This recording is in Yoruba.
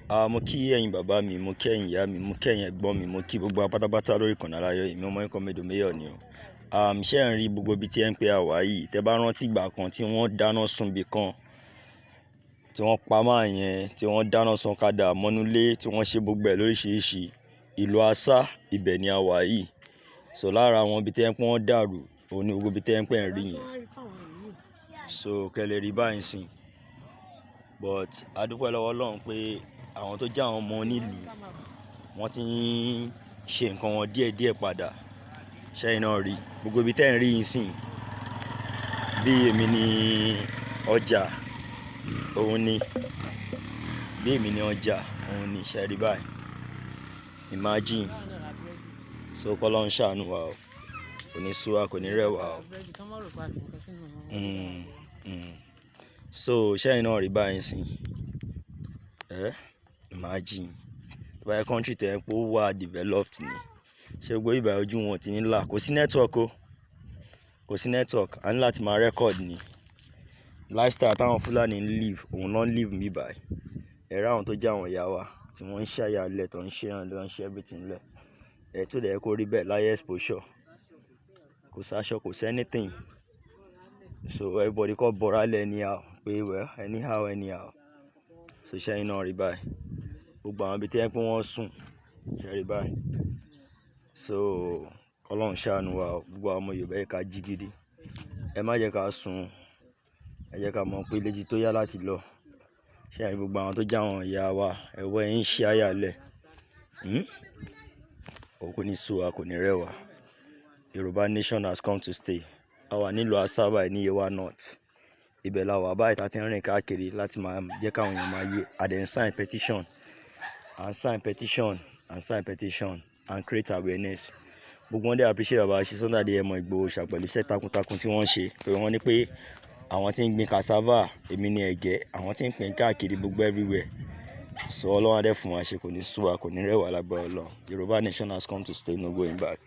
Mo kí ẹ̀yin bàbá mi, mo kí ẹ̀yin ìyá mi, mo kí ẹ̀yin ẹ̀gbọ́n mi, mo kí gbogbo apátápátá lórí ìkànnì aláyọ̀ yìí, mi ọmọ yín Comrade Mayor ni o. Ṣé ẹ̀ ń rí gbogbo ibi tí ẹ ń pe àwa yìí? Tẹ́ bá rántí ìgbà kan tí wọ́n dáná sun ibì kan, tí wọ́n pa máa yẹn, tí wọ́n dáná sun ọ̀kadà mọ́núlé, tí wọ́n ṣe gbogbo ẹ̀ lóríṣiríṣi. Ìlú Asaa, ibẹ̀ ni àwa yìí. So lára àwọn ibi tí ẹ ń pé wọ́n dàrú, òun ni gbogbo ibi tí ẹ ń pé ń rí yẹn. So kẹ́lẹ́ rí báyìí sìn. But a dúpẹ́ lọ́wọ́ Ọlọ́run pé àwọn tó jẹ́ àwọn ọmọ onílùú wọ́n ti ń ṣe nǹkan wọn díẹ̀díẹ̀ padà. Ṣẹ́yìn náà rí gbogbo ibi tẹ́ ń rí yìí sìn. Bí èmi ní ọjà, òun ni. Bí èmi ní ọjà, òun ni. Ṣẹ́ rí báyìí. Imagine. So k'Ọlọ́run ṣàánú wa o. Kò ní sú wa, kò ní rẹ̀ wa o. So ṣẹ́yìn náà rí báyìí sìn. Imagine. Tó bá yẹ country tẹ́ ẹ pé ó wà developed ni. Ṣé gbogbo ìgbà ojú wọn ti ní là? Kò sí network o. Kò sí network. A ní láti máa record ni. Lifestyle táwọn Fúlàní ń live, òun ló ń live níbí báyìí. Ẹ rí àwọn tó jẹ́ àwọn ìyá wa tí wọ́n ń ṣàyà lẹ̀, tó ń ṣe ìrànlọ́, tó ń ṣe everything lẹ̀. Tó dẹ̀ yẹ kó rí bẹ́ẹ̀ láyé exposure. Kò sí aṣọ, kò sí anything. So everybody kọ́ bọ́ra lẹ̀ anyhow pé well anyhow. So ṣẹ́yìn náà rí báyìí. Gbogbo àwọn ibi tí ẹ pé wọ́n sùn. Ṣẹ́ rí báyìí. So Ọlọ́run ṣàánú wa o. Gbogbo àwọn ọmọ Yorùbá yẹ ká jí gidi. Ẹ má jẹ́ ká sùn. Ẹ jẹ́ ká mọ̀ pé ilé tó yá láti lọ. Ṣẹ́yìn gbogbo àwọn tó jẹ́ àwọn ìyá wa, ẹ̀wọ́ ẹ̀ ń ṣe àyà lẹ̀. Kò ní sú wa, kò ní rẹ̀ wa. Yorùbá Nation has come to stay. A wà nílùú Asaa báyìí ní Yorùbá North. Ibẹ̀ la wà báyìí tá ti ń rìn káàkiri láti máa jẹ́ káwọn èèyàn máa yé. A dẹ̀ ń sign petition. And create awareness. Gbogbo wọn dẹ̀ appreciate bàbá ṣe Sunday Adéyẹmọ Ìgbòho Òòṣà pẹ̀lú iṣẹ́ takuntakun tí wọ́n ṣe. Pé wọ́n ní pé àwọn tí ń gbin cassava, èmi ni ẹ̀gẹ́, àwọn tí ń pín káàkiri gbogbo everywhere. So Ọlọ́run á dẹ̀ fún wa ṣe, kò ní sú wa, kò ní rẹ̀ wa lágbára Ọlọ́run. Yorùbá Nation has come to stay, no going back.